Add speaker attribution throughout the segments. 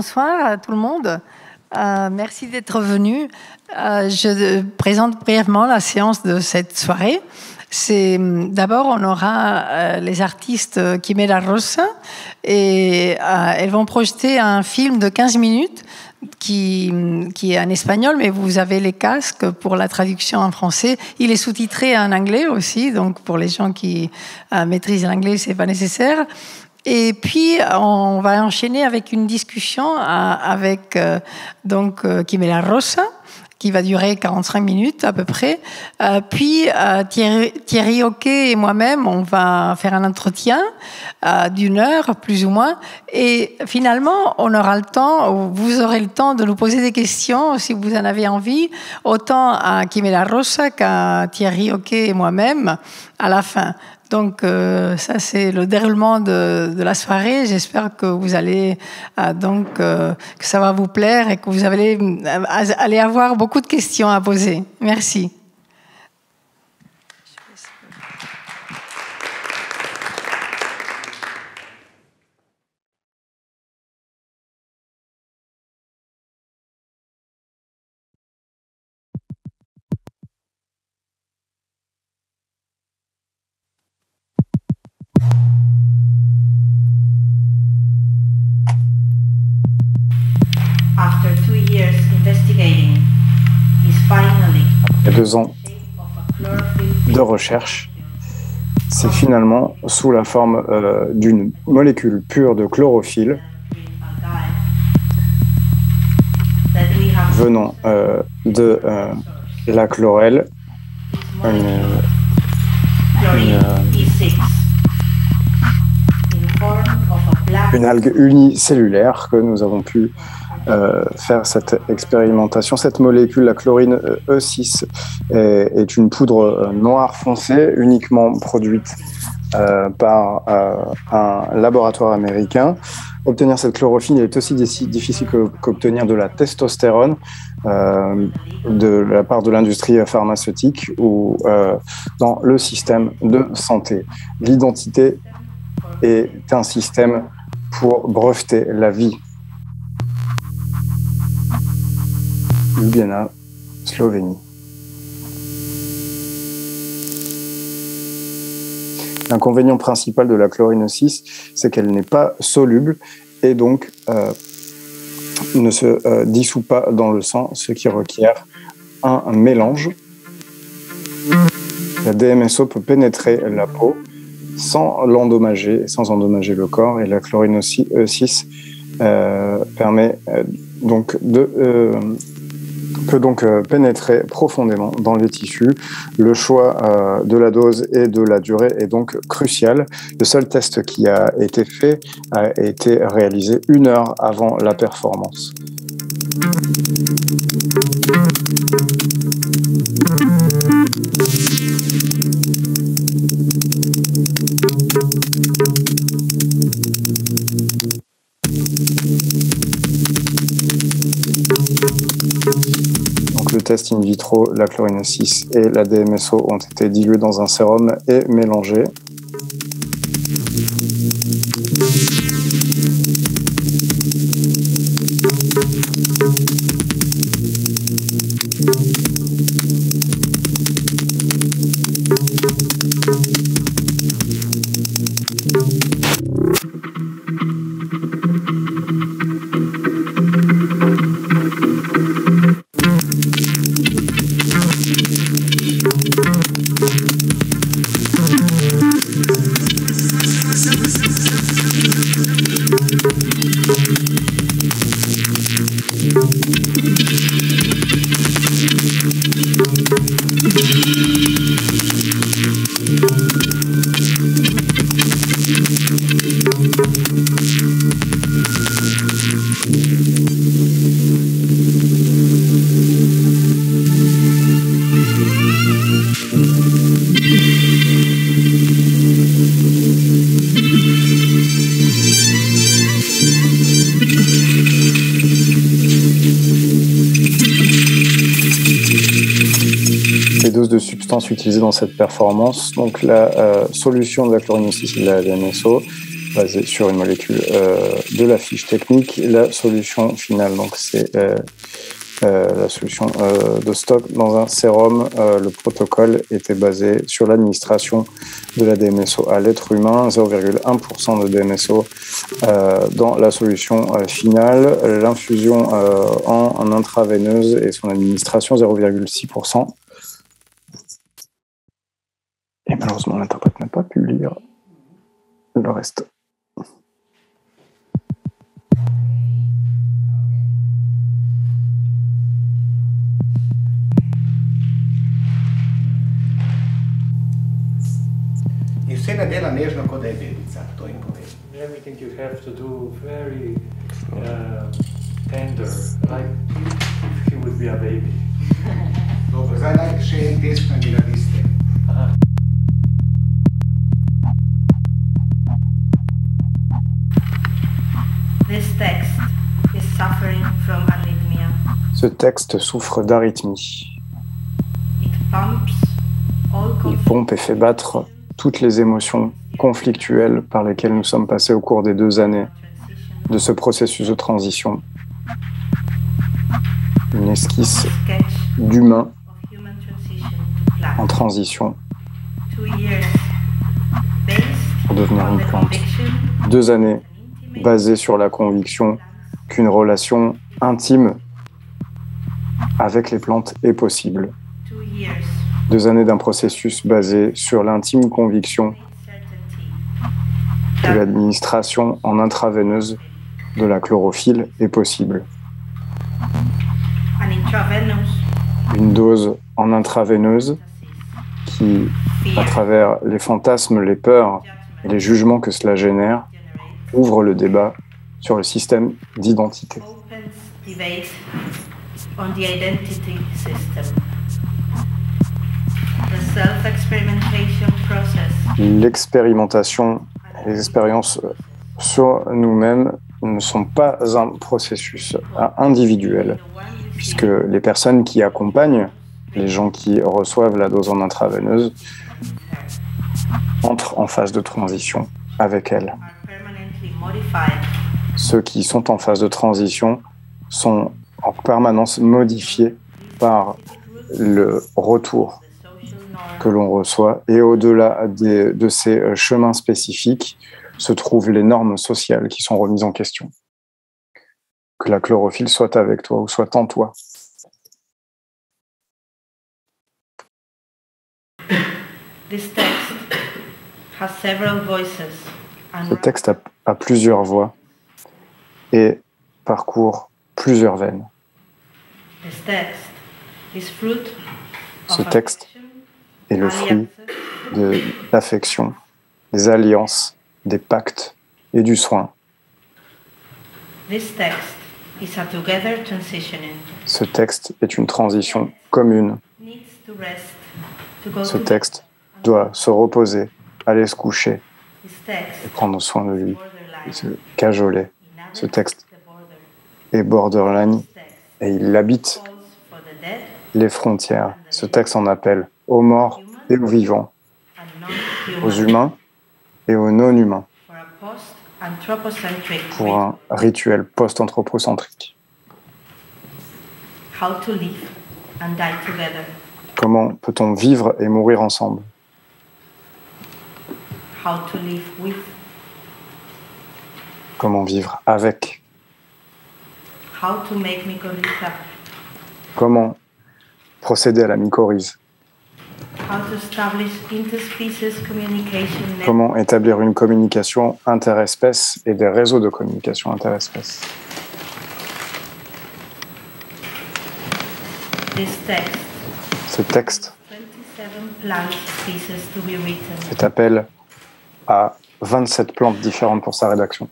Speaker 1: bonsoir à tout le monde. Merci d'être venu. Je présente brièvement la séance de cette soirée. D'abord, on aura les artistes Quimera Rosa et elles vont projeter un film de 15 minutes qui est en espagnol, mais vous avez les casques pour la traduction en français. Il est sous-titré en anglais aussi, donc pour les gens qui maîtrisent l'anglais, c'est pas nécessaire. Et puis, on va enchaîner avec une discussion avec Quimera Rosa, qui va durer 45 minutes à peu près. Puis, Thierry Hoquet et moi-même, on va faire un entretien d'1 heure, plus ou moins. Et finalement, on aura le temps, vous aurez le temps de nous poser des questions, si vous en avez envie, autant à Quimera Rosa qu'à Thierry Hoquet et moi-même, à la fin. Donc, ça, c'est le déroulement de la soirée. J'espère que vous allez, que ça va vous plaire et que vous allez avoir beaucoup de questions à poser. Merci.
Speaker 2: After 2 years investigating, is finally
Speaker 3: Après 2 ans de recherche, c'est finalement sous la forme d'une molécule pure de chlorophylle venant de la chlorelle, une algue unicellulaire que nous avons pu faire cette expérimentation. Cette molécule, la chlorine E6, est une poudre noire foncée uniquement produite par un laboratoire américain. Obtenir cette chlorophylle est aussi difficile qu'obtenir de la testostérone de la part de l'industrie pharmaceutique ou dans le système de santé. L'identité est un système pour breveter la vie. Ljubljana, Slovénie. L'inconvénient principal de la chlorine 6, c'est qu'elle n'est pas soluble et donc ne se dissout pas dans le sang, ce qui requiert un mélange. La DMSO peut pénétrer la peau sans l'endommager, sans endommager le corps, et la chlorine E6 permet peut donc pénétrer profondément dans les tissus. Le choix de la dose et de la durée est donc crucial. Le seul test qui a été fait a été réalisé 1 heure avant la performance. Le test in vitro, la chlorine 6 et la DMSO ont été dilués dans un sérum et mélangés. De substances utilisées dans cette performance. Donc la solution de la chlorine 6 et de la DMSO basé sur une molécule de la fiche technique. La solution finale, donc c'est la solution de stock dans un sérum. Le protocole était basé sur l'administration de la DMSO à l'être humain, 0,1% de DMSO dans la solution finale, l'infusion en intraveineuse et son administration 0,6%. Et malheureusement, l'interprète n'a pas pu lire le reste.
Speaker 4: I vse ne dela nežno, kot da je bebica, to jim povem.
Speaker 5: Everything you have to do very tender, like if he would be a baby.
Speaker 4: Dobro, zdaj dajte še en test na miradiste.
Speaker 2: This text is suffering from arrhythmia.
Speaker 3: Ce texte souffre d'arythmie.
Speaker 2: It pumps all
Speaker 3: Il pompe et fait battre toutes les émotions conflictuelles par lesquelles nous sommes passés au cours des 2 années de ce processus de transition. Une esquisse d'humain en transition pour devenir une plante. 2 années basées sur la conviction qu'une relation intime avec les plantes est possible. 2 années d'un processus basé sur l'intime conviction que l'administration en intraveineuse de la chlorophylle est possible. Une dose en intraveineuse qui, à travers les fantasmes, les peurs et les jugements que cela génère, ouvre le débat sur le système d'identité. L'expérimentation et les expériences sur nous-mêmes ne sont pas un processus individuel, puisque les personnes qui accompagnent les gens qui reçoivent la dose en intraveineuse entrent en phase de transition avec elles. Ceux qui sont en phase de transition sont en permanence modifiés par le retour que l'on reçoit, et au-delà de ces chemins spécifiques se trouvent les normes sociales qui sont remises en question. Que la chlorophylle soit avec toi ou soit en toi. Ce texte a plusieurs voix et parcourt plusieurs veines. Ce texte est le fruit de l'affection, des alliances, des pactes et du soin. Ce texte est une transition commune. Ce texte doit se reposer, aller se coucher et prendre soin de lui, se cajoler. Ce texte est borderline et il habite les frontières. Ce texte en appelle aux morts et aux vivants, aux humains et aux non-humains, pour un rituel post-anthropocentrique. Comment peut-on vivre et mourir ensemble? Comment vivre avec? Comment procéder à la mycorhize? Comment établir une communication interespèces et des réseaux de communication interespèces? Ce texte fait appel à 27 plantes différentes pour sa rédaction.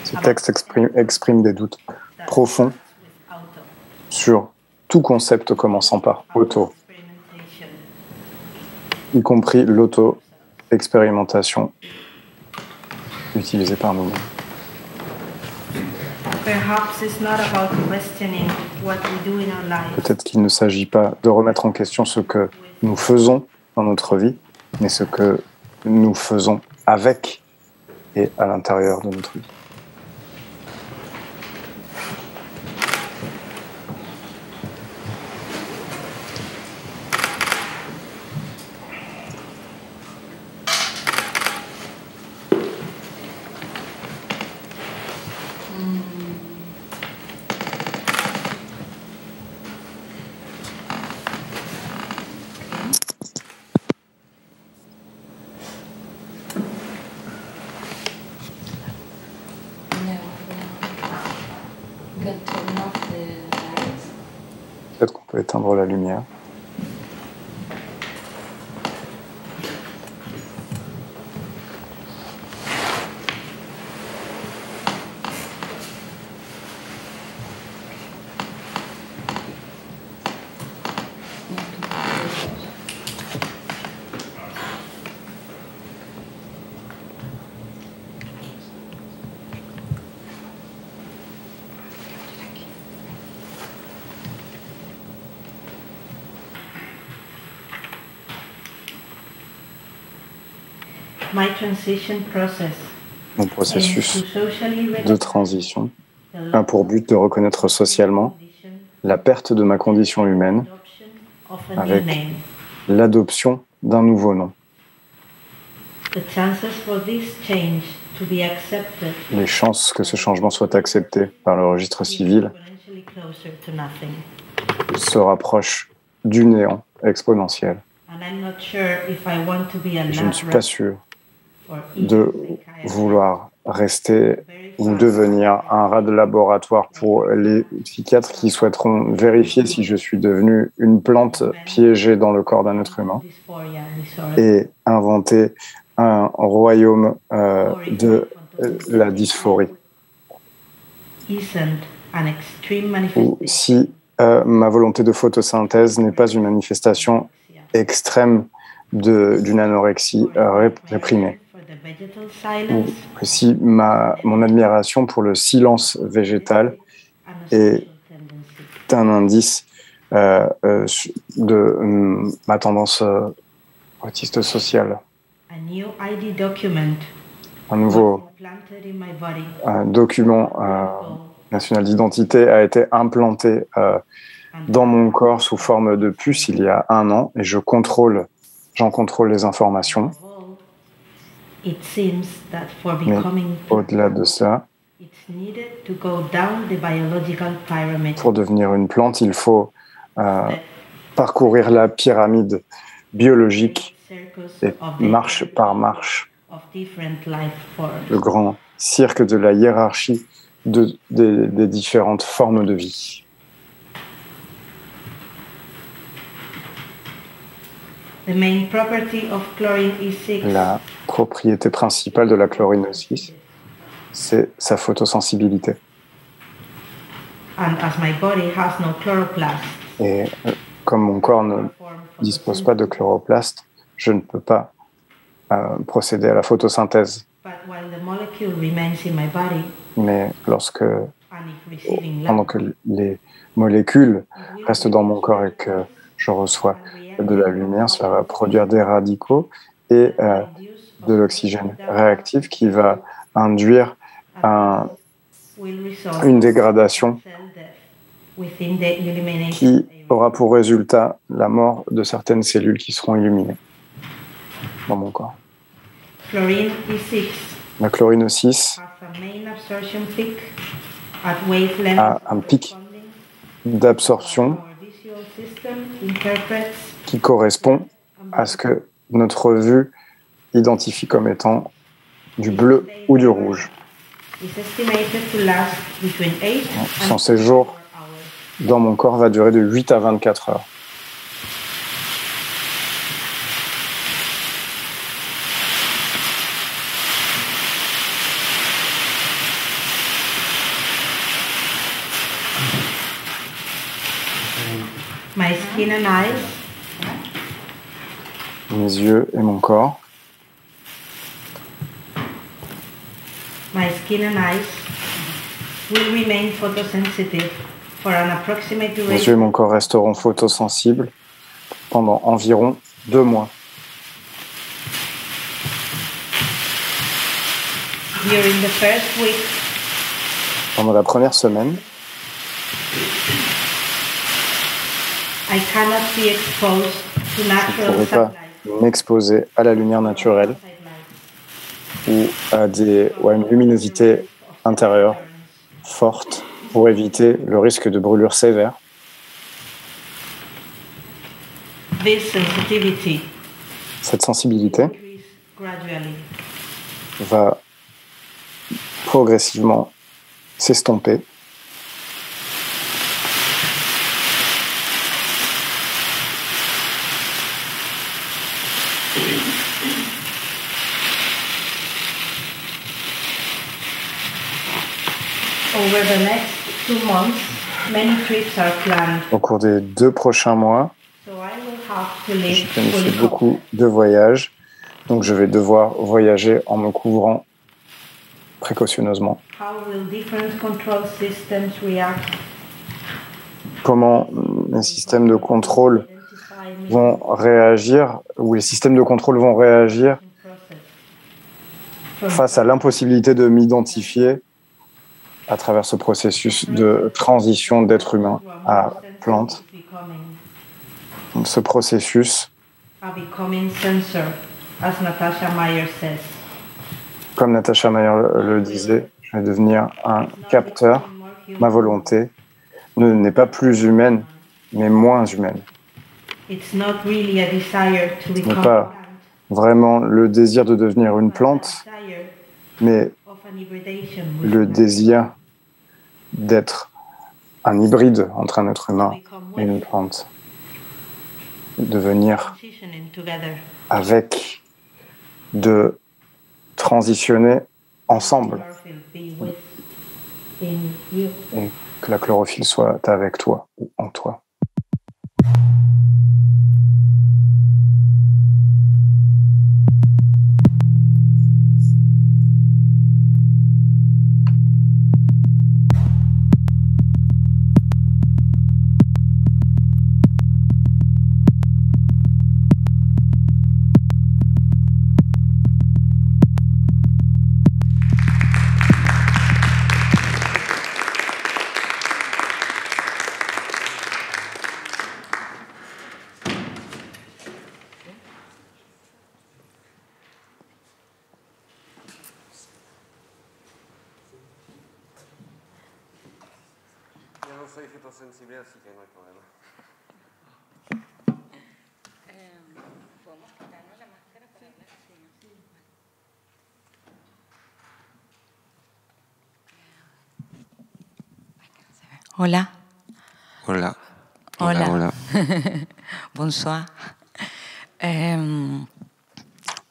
Speaker 3: Ce texte exprime des doutes profonds sur tout concept commençant par auto, y compris l'auto-expérimentation utilisée par nous-mêmes. Peut-être qu'il ne s'agit pas de remettre en question ce que nous faisons dans notre vie, mais ce que nous faisons avec et à l'intérieur de notre vie. Peut-être qu'on peut éteindre la lumière.
Speaker 2: My transition process
Speaker 3: Mon processus de transition a pour but de reconnaître socialement la perte de ma condition humaine avec l'adoption d'un nouveau nom. Les chances que ce changement soit accepté par le registre civil se rapprochent du néant exponentiel. Je ne suis pas sûr de vouloir rester ou devenir un rat de laboratoire pour les psychiatres qui souhaiteront vérifier si je suis devenu une plante piégée dans le corps d'un être humain et inventer un royaume de la dysphorie. Ou si ma volonté de photosynthèse n'est pas une manifestation extrême d'une anorexie réprimée. Ou si mon admiration pour le silence végétal est un indice de ma tendance autiste sociale. Un nouveau document national d'identité a été implanté dans mon corps sous forme de puce il y a 1 an et j'en contrôle les informations. Mais au-delà de ça, pour devenir une plante, il faut parcourir la pyramide biologique et marche par marche, le grand cirque de la hiérarchie des différentes formes de vie. La propriété principale de la chlorine E6, c'est sa photosensibilité. Et comme mon corps ne dispose pas de chloroplastes, je ne peux pas procéder à la photosynthèse. Mais pendant que les molécules restent dans mon corps et que je reçois de la lumière, cela va produire des radicaux et de l'oxygène réactif qui va induire une dégradation qui aura pour résultat la mort de certaines cellules qui seront illuminées dans mon corps. La chlorine E6 a un pic d'absorption qui correspond à ce que notre vue identifie comme étant du bleu ou du rouge. Son séjour dans mon corps va durer de 8 à 24 heures.
Speaker 2: My skin and eyes.
Speaker 3: Mes yeux et mon corps.
Speaker 2: My skin and eyes will remain photosensitive for an approximate
Speaker 3: Mes yeux et
Speaker 2: duration.
Speaker 3: mon corps resteront photosensibles pendant environ 2 mois.
Speaker 2: During the first week,
Speaker 3: Pendant la première semaine,
Speaker 2: I cannot be exposed to
Speaker 3: je ne
Speaker 2: natural
Speaker 3: pourrai pas
Speaker 2: sunlight
Speaker 3: m'exposer à la lumière naturelle ou à une luminosité intérieure forte pour éviter le risque de brûlure sévère.
Speaker 2: This sensitivity
Speaker 3: Cette sensibilité
Speaker 2: increases gradually.
Speaker 3: va progressivement s'estomper.
Speaker 2: Over the next 2 months, many trips are planned,
Speaker 3: Au cours des 2 prochains mois,
Speaker 2: so I will have to
Speaker 3: je
Speaker 2: live
Speaker 3: planifie
Speaker 2: fully
Speaker 3: beaucoup de voyages, donc je vais devoir voyager en me couvrant précautionneusement.
Speaker 2: How will different control systems react?
Speaker 3: Comment les systèmes de contrôle
Speaker 2: Identify
Speaker 3: vont réagir, ou les systèmes de contrôle vont réagir
Speaker 2: process.
Speaker 3: face à l'impossibilité de m'identifier à travers ce processus de transition d'être humain à plante. Donc, ce processus,
Speaker 2: A becoming sensor, as Natasha Meyer says.
Speaker 3: comme Natasha Meyer le disait, je vais devenir un capteur. Ma volonté n'est pas plus humaine, mais moins humaine.
Speaker 2: It's not really a desire to
Speaker 3: Ce n'est
Speaker 2: become
Speaker 3: pas
Speaker 2: a plant,
Speaker 3: vraiment le désir de devenir une
Speaker 2: but
Speaker 3: plante,
Speaker 2: a desire
Speaker 3: mais
Speaker 2: of an hybridation with
Speaker 3: le
Speaker 2: plants.
Speaker 3: désir d'être un hybride entre un être humain
Speaker 2: Become
Speaker 3: et une
Speaker 2: with,
Speaker 3: plante. De venir
Speaker 2: transitioning together.
Speaker 3: avec, de transitionner ensemble,
Speaker 2: Chlorophyll be with in you.
Speaker 3: et que la chlorophylle soit avec toi ou en toi.
Speaker 5: Yo no soy fotosensible, así que no hay problema.
Speaker 6: Hola.
Speaker 7: Hola.
Speaker 6: Hola.
Speaker 7: Hola.
Speaker 6: Bonsoir.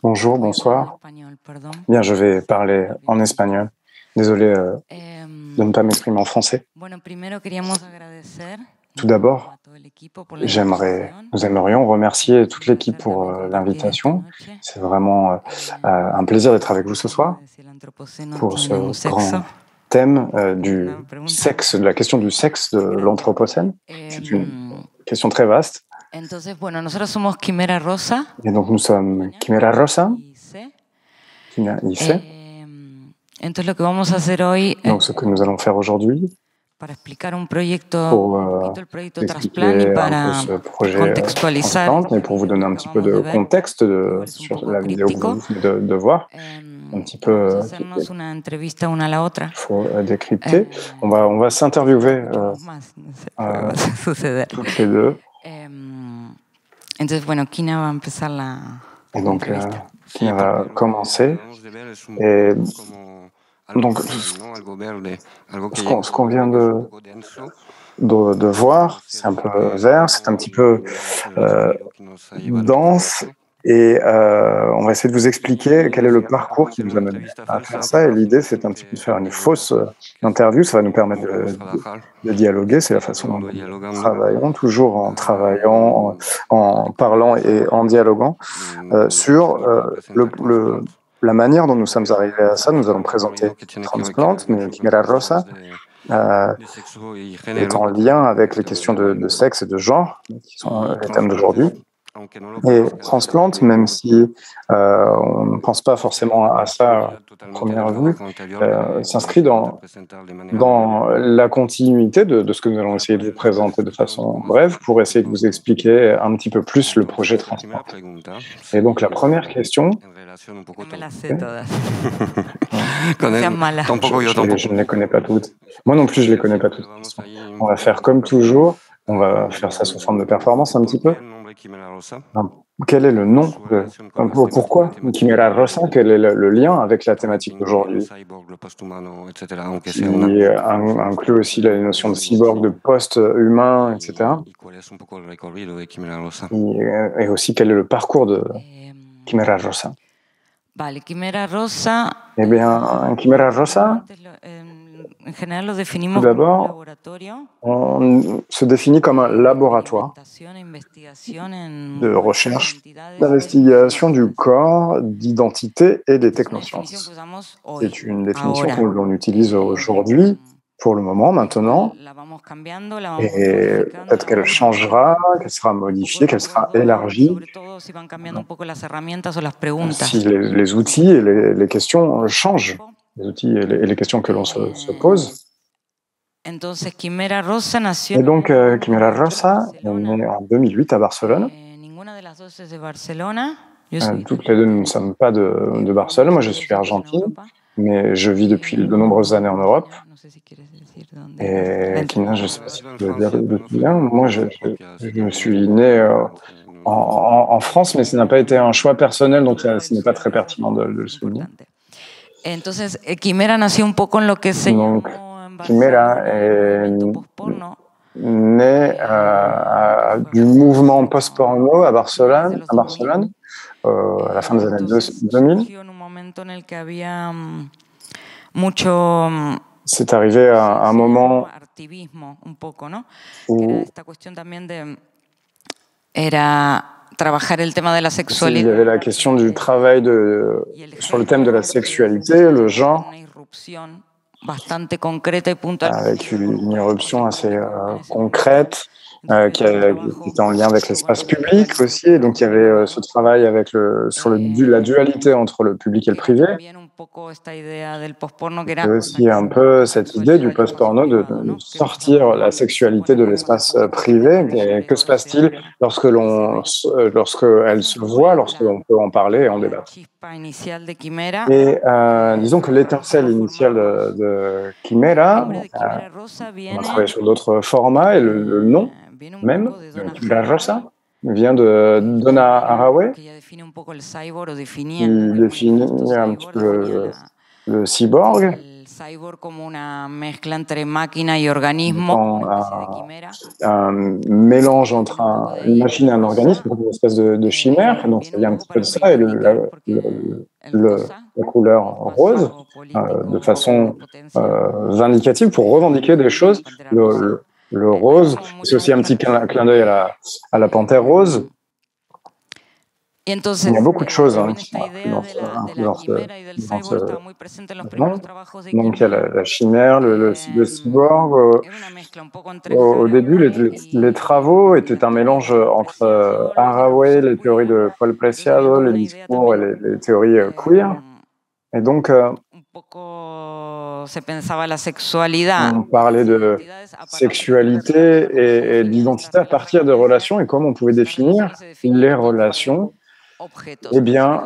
Speaker 3: Bonjour, bonsoir.
Speaker 6: Español, perdón.
Speaker 3: Bien, je vais parler en espagnol. Désolé de ne pas m'exprimer en français.
Speaker 6: Bueno, primero queríamos agradecer
Speaker 3: Tout d'abord,
Speaker 6: a todo el equipo por la invitación.
Speaker 3: nous aimerions remercier toute l'équipe pour l'invitation. C'est vraiment un plaisir d'être avec vous ce soir pour ce grand thème du sexe, de la question du sexe de l'Anthropocène. C'est une question très vaste.
Speaker 6: Entonces, bueno, nosotros somos Quimera Rosa.
Speaker 3: Et donc nous sommes Quimera Rosa, Quimera Ice.
Speaker 6: Entonces lo que vamos a hacer hoy
Speaker 3: Donc ce que nous allons faire aujourd'hui,
Speaker 6: para explicar un proyecto,
Speaker 3: pour
Speaker 6: un poquito el proyecto
Speaker 3: expliquer
Speaker 6: Transplant y
Speaker 3: un
Speaker 6: para
Speaker 3: peu ce projet
Speaker 6: contextualizar
Speaker 3: Transplant, et pour vous donner un petit peu de contexte sur la vidéo que vous venez de voir, un petit peu
Speaker 6: vamos a hacernos una entrevista una a la otra.
Speaker 3: il faut décrypter. On va s'interviewer
Speaker 6: Más, no sé, va a suceder.
Speaker 3: toutes les deux.
Speaker 6: Entonces, bueno, Kina va a empezar la
Speaker 3: Et donc,
Speaker 6: entrevista.
Speaker 3: Kina va commencer. Et donc, ce qu'on vient de voir, c'est un peu vert, c'est un petit peu dense. Et on va essayer de vous expliquer quel est le parcours qui nous amène à faire ça. Et l'idée, c'est un petit peu de faire une fausse interview. Ça va nous permettre de dialoguer. C'est la façon dont nous travaillons, toujours en travaillant, en parlant et en dialoguant sur la manière dont nous sommes arrivés à ça. Nous allons présenter Transplant, mais Quimera Rosa est en lien avec les questions de sexe et de genre, qui sont les thèmes d'aujourd'hui. Et transplante, même si on ne pense pas forcément à ça à première vue, s'inscrit dans la continuité de ce que nous allons essayer de vous présenter de façon brève pour essayer de vous expliquer un petit peu plus le projet Transplante. Et donc la première question,
Speaker 6: Me las sé todas.
Speaker 5: Con él,
Speaker 6: Sean malas.
Speaker 5: tampoco yo tampoco.
Speaker 3: je ne les connais pas toutes. Moi non plus, je ne les connais pas toutes. On va faire comme toujours, on va faire ça sous forme de performance un petit peu. Quel est le nom pourquoi Quimera Rosa? Quel est le lien avec la thématique d'aujourd'hui, qui inclut aussi la notion de cyborg, de post-humain, etc. Et aussi quel est le parcours de Quimera Rosa?
Speaker 6: Vale, Quimera Rosa.
Speaker 3: Eh bien, Quimera Rosa,
Speaker 6: En general lo
Speaker 3: tout
Speaker 6: definimos como un
Speaker 3: d'abord,
Speaker 6: laboratorio
Speaker 3: on se définit comme un laboratoire
Speaker 6: investigación en
Speaker 3: de recherche,
Speaker 6: identidades.
Speaker 3: d'investigation du corps, d'identité et des
Speaker 6: Es una definición que
Speaker 3: technosciences.
Speaker 6: usamos hoy,
Speaker 3: C'est une définition
Speaker 6: ahora.
Speaker 3: que l'on utilise aujourd'hui, pour le moment, maintenant,
Speaker 6: La vamos cambiando, la vamos
Speaker 3: et
Speaker 6: modificando,
Speaker 3: peut-être
Speaker 6: la
Speaker 3: qu'elle
Speaker 6: vamos
Speaker 3: changera, qu'elle sera modifiée, qu'elle sera élargie,
Speaker 6: sobre todo si van cambiando un poco las herramientas o las preguntas.
Speaker 3: si les outils et les questions changent, les outils et les questions que l'on se pose.
Speaker 6: Entonces, Quimera Rosa nació
Speaker 3: Et donc, Quimera Rosa est née en 2008 à Barcelone.
Speaker 6: Ninguna de las dos es de Barcelona. Yo soy
Speaker 3: Toutes les deux, nous ne sommes pas de Barcelone. Moi, je suis argentine, mais je vis depuis de nombreuses années en Europe.
Speaker 6: No sé si quieres decir dónde.
Speaker 3: Et Kina, je ne sais pas si tu veux dire d'où tu viens. Moi, je suis né en France, mais ce n'a pas été un choix personnel, donc ce n'est pas très pertinent de le souligner.
Speaker 6: Entonces, Quimera nació un poco en lo que se
Speaker 3: Donc,
Speaker 6: llamó en
Speaker 3: Quimera
Speaker 6: Barcelona el
Speaker 3: est
Speaker 6: movimiento postporno.
Speaker 3: né du mouvement post-porno à Barcelone, à la fin des années 2000.
Speaker 6: Surgió en un momento en el que había mucho
Speaker 3: C'est arrivé à un moment
Speaker 6: activismo un poco, ¿no?
Speaker 3: où
Speaker 6: Que era esta cuestión también de era trabajar el tema de la
Speaker 3: il y
Speaker 6: sexualidad.
Speaker 3: avait la question du travail sur le thème de la sexualité, le genre,
Speaker 6: Una irrupción bastante concreta y puntual.
Speaker 3: avec une éruption assez concrète qui était en lien avec l'espace public aussi. Et donc, il y avait ce travail avec sur la dualité entre le public et le privé. Et aussi un peu cette idée du post-porno de sortir la sexualité de l'espace privé. Et que se passe-t-il lorsqu'elle se voit, lorsque l'on peut en parler et en débattre? Et disons que l'étincelle initiale de Quimera, on a travaillé sur d'autres formats et le nom même, Quimera Rosa, vient de Donna Haraway, qui définit un petit peu le cyborg.
Speaker 6: El cyborg como una mezcla entre máquina y organismo,
Speaker 3: un mélange entre une machine et un organisme, une espèce de chimère. Donc ça vient un petit peu de ça, et la couleur rose, de façon vindicative, pour revendiquer des choses. Le rose, c'est aussi un petit clin d'œil à la panthère rose. Il y a beaucoup de choses qui sont dans ce donc il y a la chimère, le cyborg. Au début, les travaux étaient un mélange entre Haraway, les théories de Paul Preciado, les discours et les théories queer. Et donc, on parlait de sexualité et d'identité à partir de relations et comment on pouvait définir les relations. Eh bien,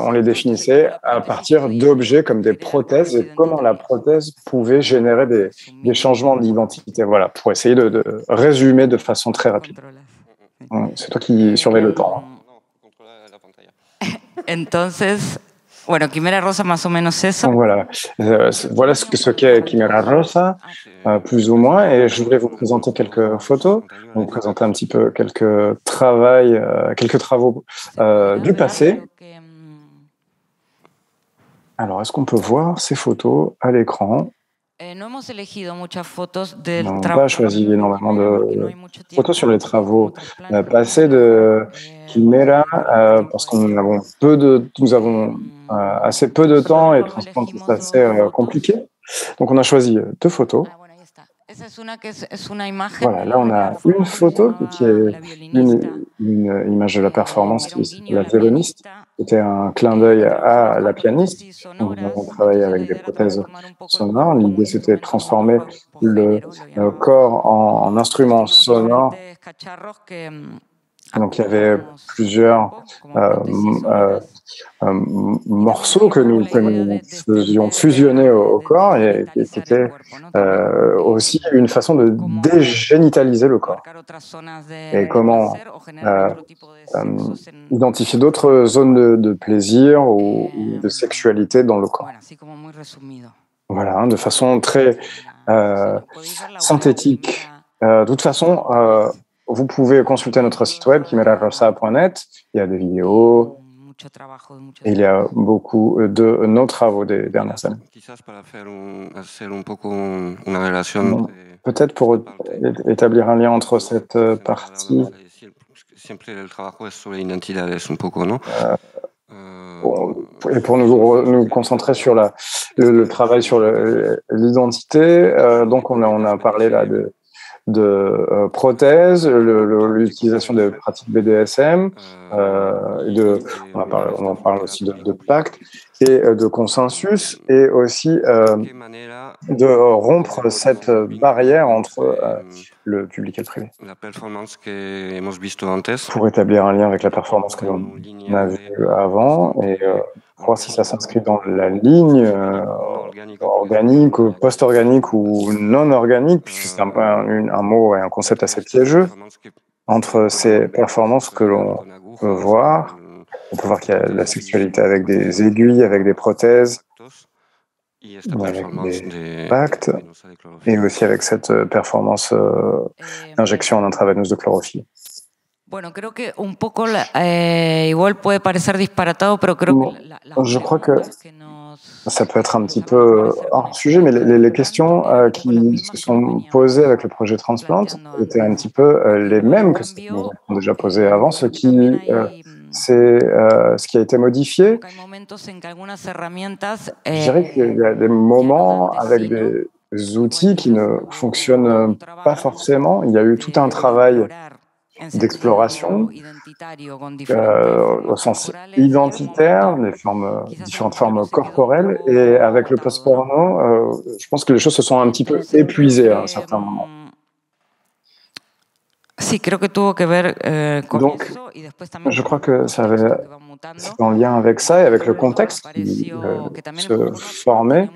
Speaker 3: on les définissait à partir d'objets comme des prothèses et comment la prothèse pouvait générer des changements d'identité. Voilà, pour essayer de résumer de façon très rapide. C'est toi qui surveille le temps.
Speaker 6: Entonces, bueno, Quimera Rosa más o menos eso.
Speaker 3: Donc voilà, voilà ce qu'est Quimera Rosa, plus ou moins, et je voudrais vous présenter quelques photos, vous présenter un petit peu quelques travaux du passé. Alors, est-ce qu'on peut voir ces photos à l'écran? On n'a pas choisi énormément de photos sur les travaux passés de Quimera parce que nous avons assez peu de temps et Transplante c'est assez compliqué. Donc on a choisi deux photos. Voilà, là on a une photo qui est une image de la performance, qui est la violoniste. C'était un clin d'œil à la pianiste. Donc, nous avons travaillé avec des prothèses sonores. L'idée, c'était de transformer le corps en instrument sonore. Donc, il y avait plusieurs morceaux que nous faisions fusionner au corps et qui étaient aussi une façon de dégénitaliser le corps. Et comment identifier d'autres zones de plaisir ou de sexualité dans le corps. Voilà, hein, de façon très synthétique. De toute façon, vous pouvez consulter notre site web quimerarrosa.net. Il y a des vidéos. Et il y a beaucoup de nos travaux des dernières années. Peut-être pour établir un lien entre cette partie et pour nous concentrer sur le travail sur l'identité. Donc on a parlé là de prothèses, l'utilisation des pratiques BDSM, on en parle aussi de pacte et de consensus, et aussi de rompre cette barrière entre le public et le privé. Pour établir un lien avec la performance que l'on a vue avant et voir si ça s'inscrit dans la ligne organique, post-organique ou non-organique, puisque c'est un mot et un concept assez piégeux, entre ces performances que l'on peut voir. On peut voir qu'il y a la sexualité avec des aiguilles, avec des prothèses, avec des pactes, et aussi avec cette performance d'injection en intraveineuse de chlorophylle. Je crois que ça peut être un petit peu hors sujet, mais les questions qui se sont posées avec le projet Transplant étaient un petit peu les mêmes que celles que nous avons déjà posées avant, ce qui a été modifié. Je dirais qu'il y a des moments avec des outils qui ne fonctionnent pas forcément. Il y a eu tout un travail d'exploration au sens identitaire, différentes formes corporelles, et avec le post-porno, je pense que les choses se sont un petit peu épuisées à un certain moment. Donc, je crois que c'est en lien avec ça et avec le contexte qui se formait,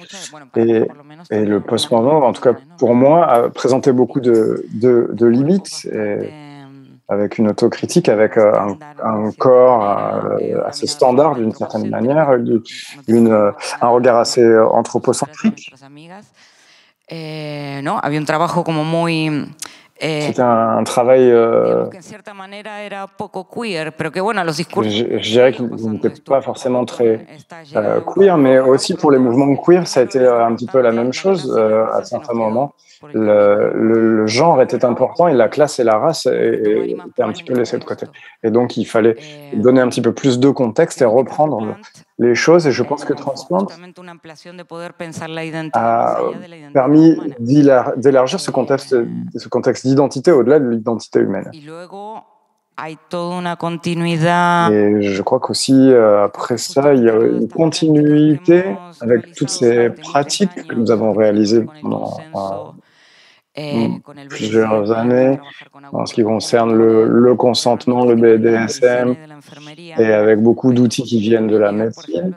Speaker 3: et le post-porno, en tout cas pour moi, a présenté beaucoup de limites, avec une autocritique, avec un corps assez standard d'une certaine manière, un regard assez anthropocentrique. C'était un travail, je dirais qu'il n'était pas forcément très queer, mais aussi pour les mouvements queer, ça a été un petit peu la même chose à certains moments. Le genre était important et la classe et la race étaient un petit peu laissées de côté. Et donc, il fallait donner un petit peu plus de contexte et reprendre les choses. Et je pense que Transplant a permis d'élargir ce contexte d'identité au-delà de l'identité humaine. Et je crois qu'aussi, après ça, il y a une continuité avec toutes ces pratiques que nous avons réalisées pendant plusieurs années en ce qui concerne le consentement, le BDSM, et avec beaucoup d'outils qui viennent de la médecine.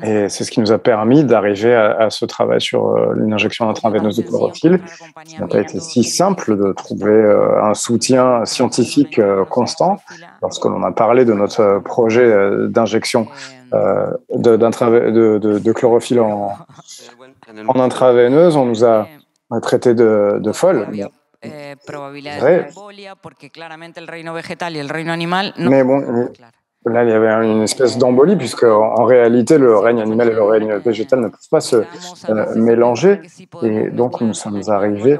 Speaker 3: Et c'est ce qui nous a permis d'arriver à ce travail sur une injection intraveineuse de chlorophylle. Ce n'a pas été si simple de trouver un soutien scientifique constant. Lorsque l'on a parlé de notre projet d'injection de chlorophylle en intraveineuse, on nous a traité de folle. Mais bon, là, il y avait une espèce d'embolie, puisque en réalité, le règne animal et le règne végétal ne peuvent pas se mélanger. Et donc, nous sommes arrivés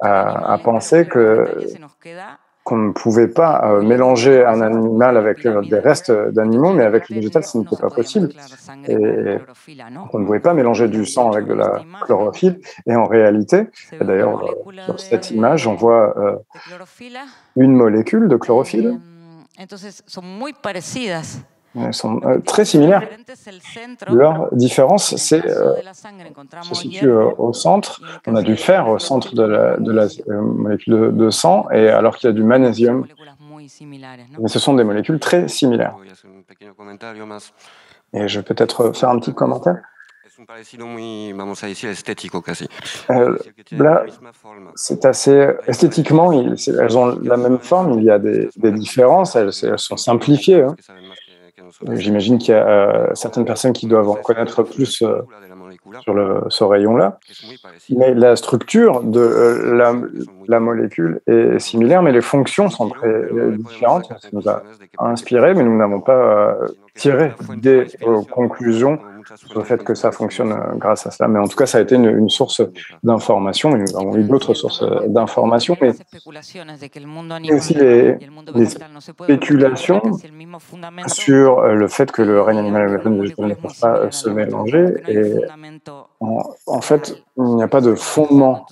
Speaker 3: à penser qu'on qu'on ne pouvait pas mélanger un animal avec des restes d'animaux, mais avec le végétal, ce n'était pas possible. Et on ne pouvait pas mélanger du sang avec de la chlorophylle. Et en réalité, et d'ailleurs, sur cette image, on voit une molécule de chlorophylle. Elles sont très similaires. Leur différence, se situe au centre. On a du fer au centre de la molécule de sang, et alors qu'il y a du magnésium. Mais ce sont des molécules très similaires. Et je vais peut-être faire un petit commentaire. Là, c'est assez esthétiquement, elles ont la même forme. Il y a des différences. Elles sont simplifiées. Hein. J'imagine qu'il y a certaines personnes qui doivent en connaître plus sur ce rayon-là. Mais la structure de la molécule est similaire, mais les fonctions sont très différentes. Ça nous a inspiré, mais nous n'avons pas tiré des conclusions sur le fait que ça fonctionne grâce à cela. Mais en tout cas, ça a été une source d'information, et nous avons eu d'autres sources d'informations. Mais aussi les spéculations sur le fait que le règne animal et le règne végétal ne peuvent pas se mélanger. Et en fait, il n'y a pas de fondement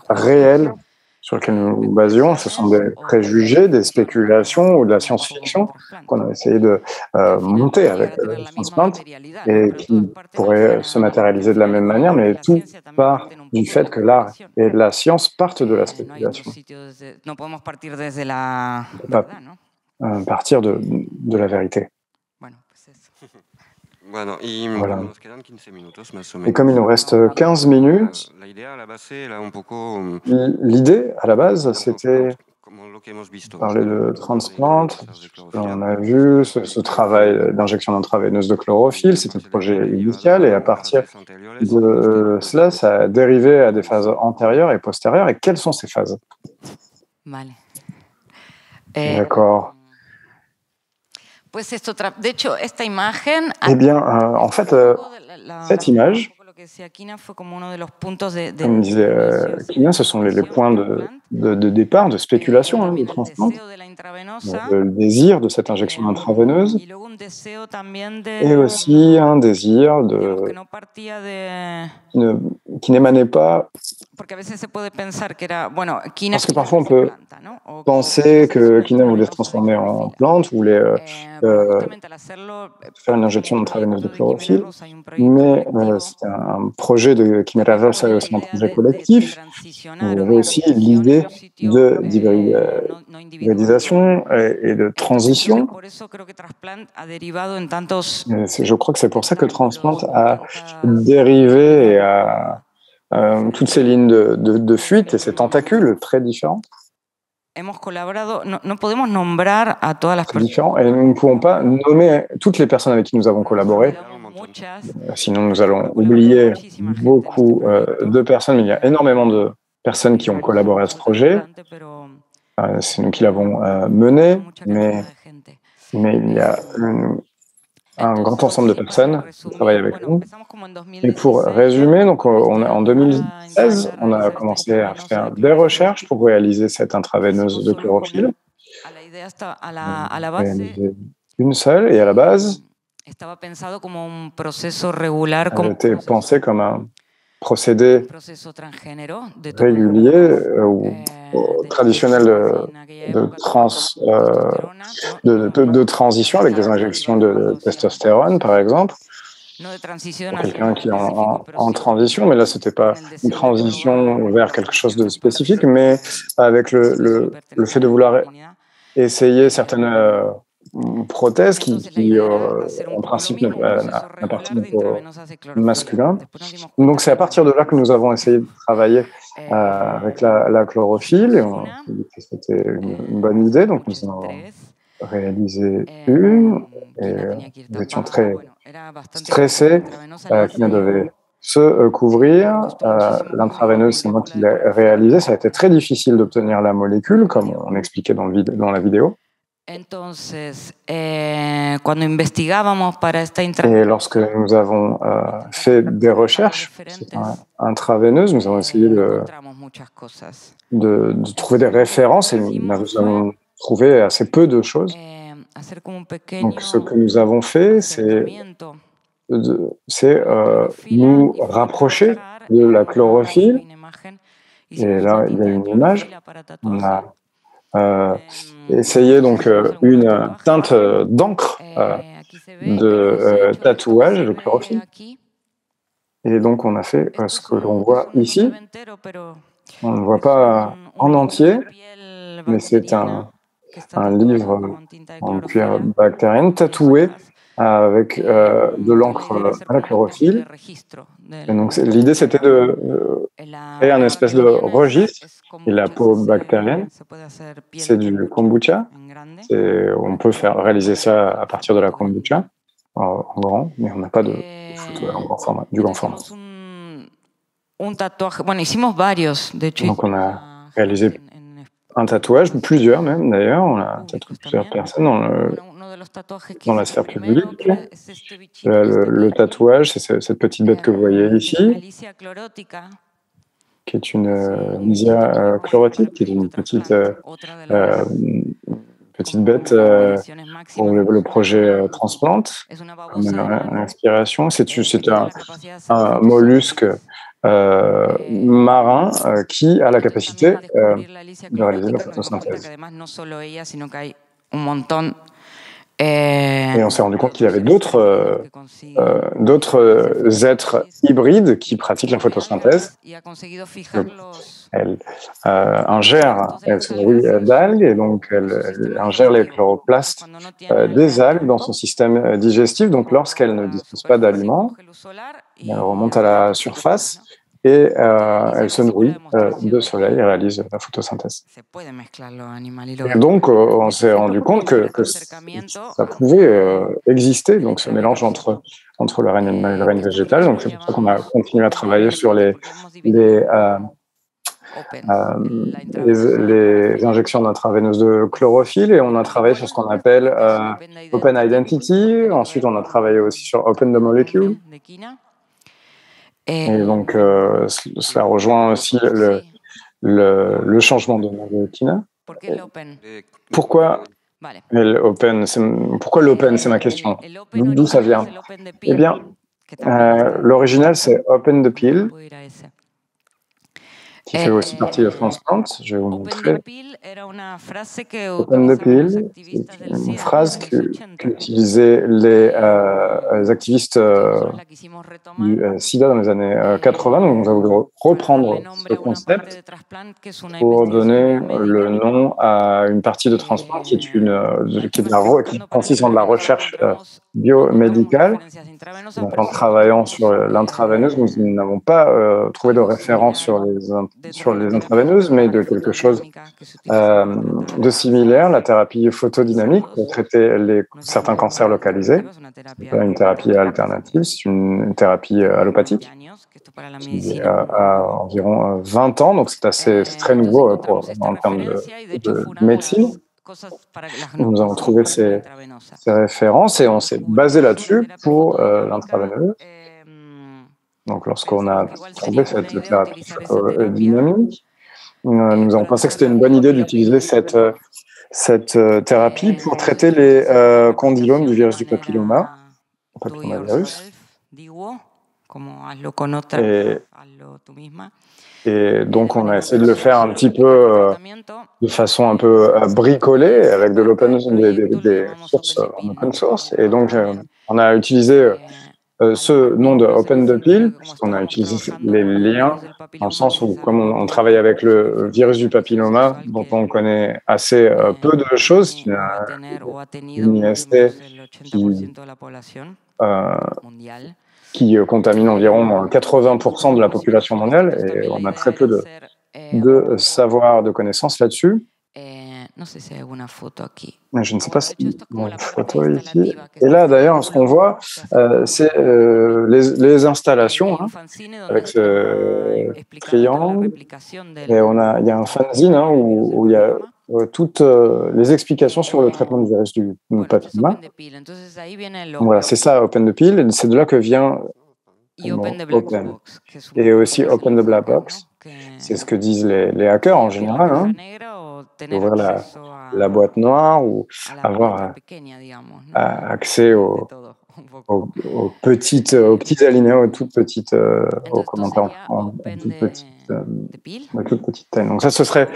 Speaker 3: réel sur lequel nous nous basions. Ce sont des préjugés, des spéculations ou de la science-fiction qu'on a essayé de monter avec Transplant et qui pourraient se matérialiser de la même manière, mais tout part du fait que l'art et la science partent de la spéculation. On ne peut pas partir de la vérité. Voilà. Et comme il nous reste 15 minutes, l'idée à la base, c'était parler de Transplant. On a vu ce travail d'injection intraveineuse de chlorophylle, c'était le projet initial, et à partir de cela, ça a dérivé à des phases antérieures et postérieures. Et quelles sont ces phases? D'accord. Eh bien, en fait, cette image, comme disait Kina, ce sont les points de départ, de spéculation de Transplant, le désir de cette injection intraveineuse, et aussi un désir qui n'émanait pas. Parce que parfois on peut penser que Kina voulait se transformer en plante, voulait faire une injection intraveineuse de chlorophylle, mais c'était un projet de Quimera Rosa, c'est aussi un projet collectif. Il y avait aussi l'idée de d'hybridisation et de transition. Je crois que c'est pour ça que Transplant a dérivé et a toutes ces lignes de fuite et ces tentacules très différents. Très différents, et nous ne pouvons pas nommer toutes les personnes avec qui nous avons collaboré, sinon nous allons oublier beaucoup de personnes, mais il y a énormément de personnes qui ont collaboré à ce projet. C'est nous qui l'avons mené, mais il y a un grand ensemble de personnes qui travaillent avec nous. Et pour résumer, donc en 2016, on a commencé à faire des recherches pour réaliser cette intraveineuse de chlorophylle. Une seule, et à la base, elle était pensée comme un procédé régulier ou traditionnel de transition avec des injections de testostérone, par exemple, pour quelqu'un qui est en transition. Mais là, ce n'était pas une transition vers quelque chose de spécifique, mais avec le fait de vouloir essayer certaines prothèse qui en principe n'appartient qu'au masculin. Donc c'est à partir de là que nous avons essayé de travailler avec la chlorophylle, et on s'est dit que c'était une bonne idée, donc nous en avons réalisé une, et nous étions très stressés. Kina devait se couvrir. L'intraveineuse, c'est moi qui l'ai réalisé. Ça a été très difficile d'obtenir la molécule, comme on expliquait dans la vidéo. Et lorsque nous avons fait des recherches intraveineuses, nous avons essayé de trouver des références, et nous avons trouvé assez peu de choses. Donc, ce que nous avons fait, c'est nous rapprocher de la chlorophylle. Et là, il y a une image. On a essayé donc une teinte d'encre de tatouage de chlorophylle. Et donc, on a fait ce que l'on voit ici. On ne voit pas en entier, mais c'est un livre en cuir bactérienne tatoué avec de l'encre à la chlorophylle. Et donc, l'idée, c'était de créer un espèce de registre. Et la peau bactérienne, c'est du kombucha. On peut réaliser ça à partir de la kombucha en grand, mais on n'a pas de photo en grand format, du grand format. Donc, on a réalisé un tatouage, plusieurs même d'ailleurs. On a tatoué plusieurs personnes dans la sphère publique. Le tatouage, c'est cette petite bête que vous voyez ici, qui est une Lysia chlorotique, qui est une petite bête pour le projet Transplante, comme inspiration. C'est un mollusque marin qui a la capacité de réaliser la photosynthèse. Et on s'est rendu compte qu'il y avait d'autres êtres hybrides qui pratiquent la photosynthèse. Elle se nourrit d'algues et donc elle ingère les chloroplastes des algues dans son système digestif. Donc lorsqu'elle ne dispose pas d'aliments, elle remonte à la surface et elle se nourrit de soleil et réalise la photosynthèse. Et donc, on s'est rendu compte que ça pouvait exister, donc ce mélange entre le règne animal et le règne végétal. Donc, c'est pour ça qu'on a continué à travailler sur les injections d'intraveineuses de chlorophylle, et on a travaillé sur ce qu'on appelle Open Identity. Ensuite, on a travaillé aussi sur Open the Molecule. Et donc, cela rejoint aussi le changement de nom de Tina. Pourquoi l'open? C'est ma question. D'où ça vient? Eh bien, l'original, c'est Open the Pill, qui fait aussi partie de Transplant. Je vais vous montrer. Open the Pill, c'est une phrase qu'utilisaient les activistes du SIDA dans les années 80. Donc, on va voulu reprendre ce concept pour donner le nom à une partie de Transplant qui consiste en de la recherche biomédicale. Donc, en travaillant sur l'intraveineuse, nous n'avons pas trouvé de référence sur les intraveineuses, mais de quelque chose de similaire, la thérapie photodynamique pour traiter certains cancers localisés. C'est pas une thérapie alternative, c'est une thérapie allopathique qui a environ 20 ans, donc c'est très nouveau en termes de médecine. Nous avons trouvé ces références et on s'est basé là-dessus pour l'intraveineuse. Donc, lorsqu'on a trouvé cette thérapie photodynamique, nous avons pensé que c'était une bonne idée d'utiliser cette thérapie pour traiter les condylomes du virus du papillomavirus. Et donc, on a essayé de le faire un petit peu de façon un peu bricolée avec des sources en open source. Et donc, on a utilisé ce nom de Open the Pill, puisqu'on a utilisé les liens, dans le sens où, comme on travaille avec le virus du papilloma, dont on connaît assez peu de choses, une IST qui contamine environ 80% de la population mondiale, et on a très peu de savoir, de connaissances là-dessus. Je ne sais pas si il y a une photo ici. Et là, d'ailleurs, ce qu'on voit, c'est les installations avec ce triangle. Et il y a un fanzine où il y a toutes les explications sur le traitement du virus du papilloma. Voilà, c'est ça, Open the Pill. C'est de là que vient Open. Et aussi Open the Black Box. C'est ce que disent les hackers en général. ouvrir la boîte noire ou avoir accès aux petits alinéas, aux toutes petites, aux commentaires en toutes petites tailles. Donc ça, ce serait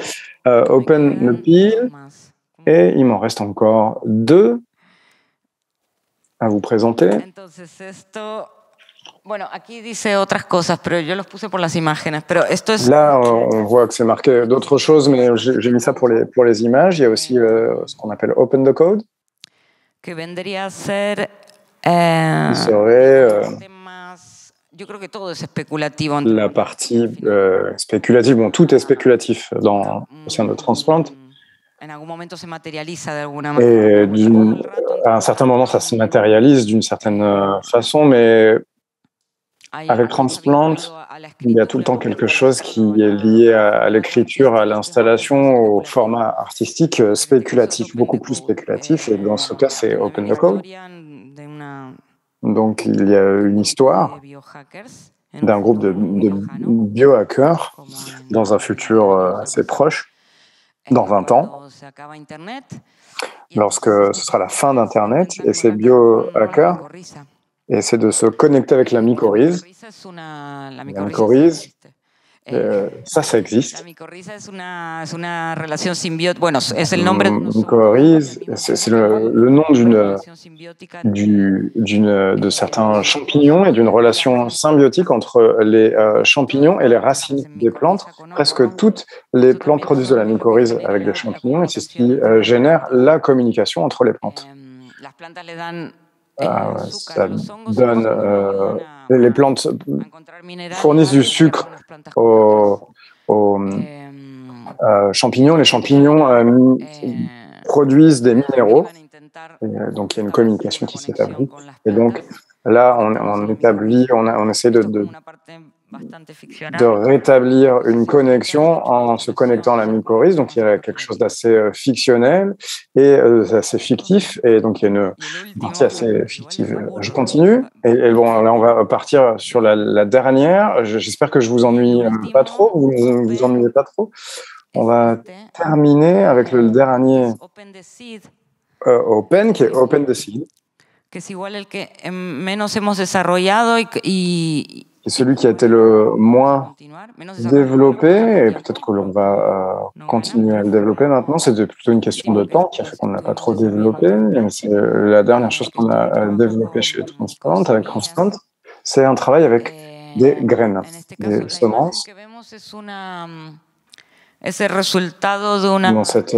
Speaker 3: Open the Peel. Et il m'en reste encore 2 à vous présenter.
Speaker 6: Entonces esto, bueno, aquí dice otras cosas, pero yo los puse por las imágenes, pero esto es...
Speaker 3: Là, on voit que c'est marqué d'autres choses, mais j'ai mis ça pour les images. Il y a aussi ce qu'on appelle Open the Code.
Speaker 6: Que vendría a ser...
Speaker 3: qui serait
Speaker 6: yo creo que todo es especulativo.
Speaker 3: La partie spéculative. Bon, tout est spéculatif au sein de Transplant.
Speaker 6: En algún momento se materializa de alguna
Speaker 3: Et
Speaker 6: manera.
Speaker 3: à un certain moment, ça se matérialise d'une certaine façon, mais avec Transplant, il y a tout le temps quelque chose qui est lié à l'écriture, à l'installation, au format artistique spéculatif, beaucoup plus spéculatif. Et dans ce cas, c'est Open the Code. Donc, il y a une histoire d'un groupe de biohackers dans un futur assez proche, dans 20 ans, lorsque ce sera la fin d'Internet, et ces biohackers essaient de se connecter avec la mycorhize. La mycorhize, ça existe.
Speaker 6: La mycorhiza es una relación simbiótica. Bueno, es el nombre.
Speaker 3: Mycorhize, c'est le nom de certains champignons et d'une relation symbiotique entre les champignons et les racines des plantes. Presque toutes les plantes produisent de la mycorhize avec des champignons et c'est ce qui génère la communication entre les plantes. Ça donne, les plantes fournissent du sucre aux champignons. Les champignons produisent des minéraux. Et donc, il y a une communication qui s'établit. Et donc, là, on essaie de rétablir une connexion en se connectant à la mycorhize. Donc, il y a quelque chose d'assez fictionnel et assez fictif. Et donc, il y a une partie assez fictive. Je continue. Et bon, là, on va partir sur la dernière. J'espère que je vous ennuie pas trop. Vous ne vous ennuyez pas trop. On va terminer avec le dernier Open, qui est Open the Seed.
Speaker 6: Que es igual el que menos hemos desarrollado
Speaker 3: c'est celui qui a été le moins développé, et peut-être que l'on va continuer à le développer maintenant. C'était plutôt une question de temps qui a fait qu'on ne l'a pas trop développé. C'est la dernière chose qu'on a développée chez Transplant, avec Transplant. C'est un travail avec des graines, des semences. Dans cette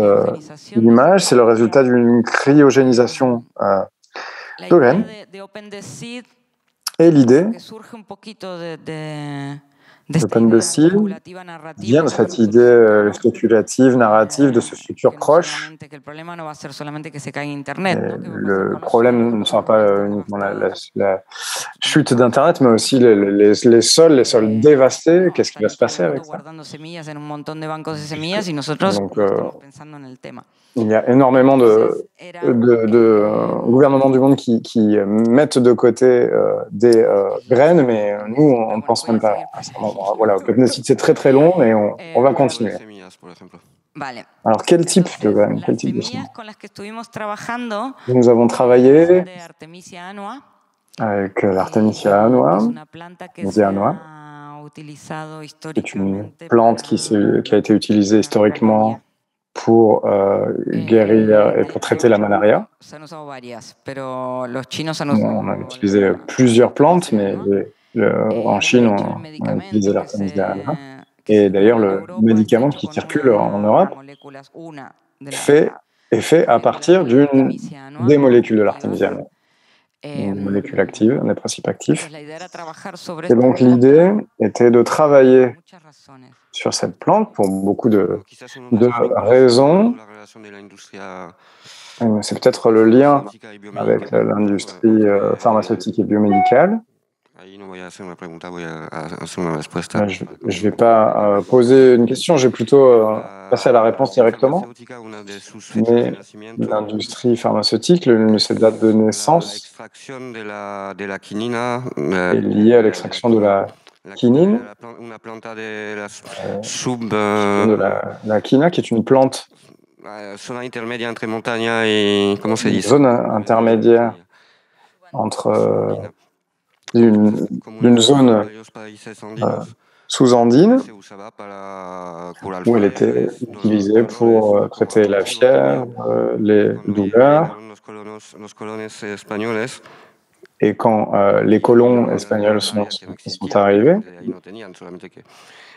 Speaker 3: image, c'est le résultat d'une cryogénisation de graines. Et l'idée d'Open the Seed vient de cette idée spéculative, narrative de ce futur proche. Et le problème ne sera pas uniquement la chute d'Internet, mais aussi les sols dévastés. Qu'est-ce qui va se passer avec ça? Donc, il y a énormément de gouvernements du monde qui mettent de côté des graines, mais nous, on ne pense même pas à ça. Voilà, Open the Seed, c'est très très long, mais on va continuer. Alors, quel type de graines, quel type de semences? Nous avons travaillé avec l'Artemisia annua, qui est une plante qui a été utilisée historiquement pour guérir et pour traiter la malaria. On a utilisé plusieurs plantes, mais en Chine, on a utilisé l'Artemisia annua. Et d'ailleurs, le médicament qui circule en Europe est fait à partir des molécules de l'Artemisia annua. Une molécule active, un des principes actifs. Et donc l'idée était de travailler sur cette plante pour beaucoup de raisons. C'est peut-être le lien avec l'industrie pharmaceutique et biomédicale. Je ne vais pas poser une question, je vais plutôt passer à la réponse directement. Mais l'industrie pharmaceutique, cette date de naissance est liée à l'extraction de la quinine,
Speaker 5: una planta de las
Speaker 3: de la quina, qui est une plante,
Speaker 5: zona intermedia entre montaña y, ¿cómo se
Speaker 3: une
Speaker 5: dice?
Speaker 3: zone intermédiaire entre d'une zone sous-andine,
Speaker 5: Se usaba para curar
Speaker 3: où elle était utilisée pour traiter la fièvre, les douleurs.
Speaker 5: Los colones españoles
Speaker 3: Et quand les colons espagnols sont arrivés,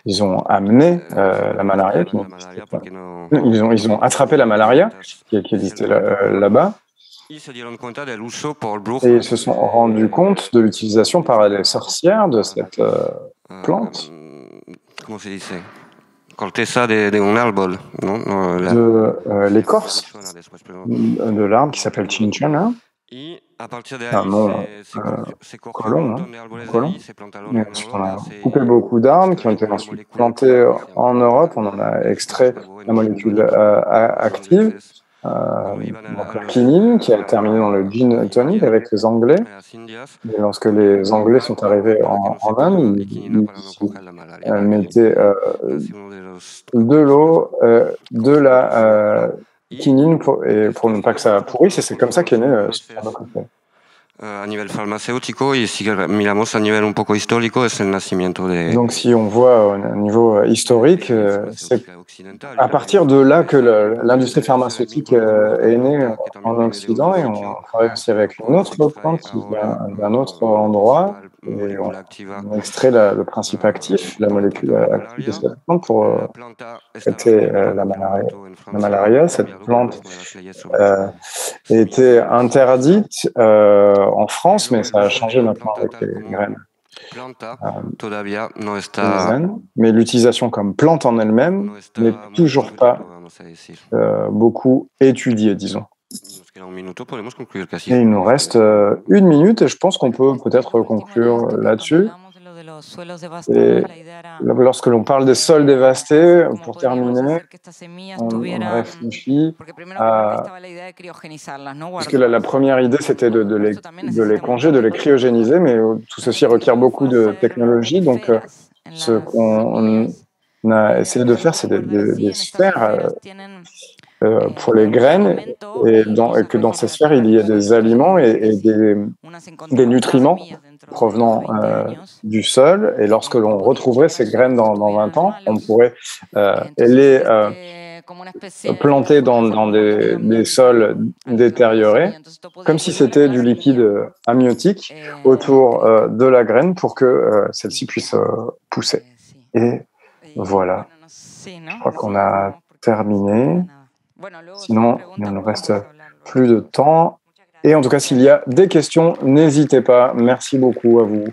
Speaker 3: ils ont amené la malaria. Ils ont attrapé la malaria qui existait là-bas. Et ils se sont rendus compte de l'utilisation par les sorcières de cette plante.
Speaker 5: ¿Cómo se dice? Corteza de un árbol, ¿no?
Speaker 3: De l'écorce de l'arbre qui s'appelle chinchona. Un nom colon, colon. On a coupé beaucoup d'arbres qui ont été ensuite plantés en Europe. On en a extrait la molécule active, donc la quinine, qui a terminé dans le gin tonic avec les Anglais. Et lorsque les Anglais sont arrivés en Inde, ils mettaient de l'eau, de la quinine pour ne pas que ça pourrisse, et c'est comme ça qu'est né ce pharmacopée.
Speaker 5: A nivel farmacéutico y si miramos a nivel un poco histórico es el nacimiento de.
Speaker 3: Donc si on voit au niveau historique, c'est à partir de là que l'industrie pharmaceutique est née en Occident, et on travaille aussi avec une autre plante qui vient d'un autre endroit, et on extrait le principe actif, la molécule active de cette plante pour traiter la malaria. Cette plante était interdite en France, mais ça a changé maintenant avec les graines. Mais l'utilisation comme plante en elle-même n'est toujours pas beaucoup étudiée, disons. Et il nous reste 1 minute, et je pense qu'on peut peut-être conclure là-dessus. Et lorsque l'on parle des sols dévastés, pour terminer, on réfléchit à... Parce que la première idée, c'était de les congeler, de les cryogéniser, mais tout ceci requiert beaucoup de technologie. Donc, ce qu'on a essayé de faire, c'est des sphères pour les graines, et que dans ces sphères, il y ait des aliments et des nutriments provenant du sol. Et lorsque l'on retrouverait ces graines dans 20 ans, on pourrait les planter dans des sols détériorés, comme si c'était du liquide amniotique autour de la graine pour que celle-ci puisse pousser. Et voilà, je crois qu'on a terminé. Sinon, il ne nous reste plus de temps. Et en tout cas, s'il y a des questions, n'hésitez pas. Merci beaucoup à vous.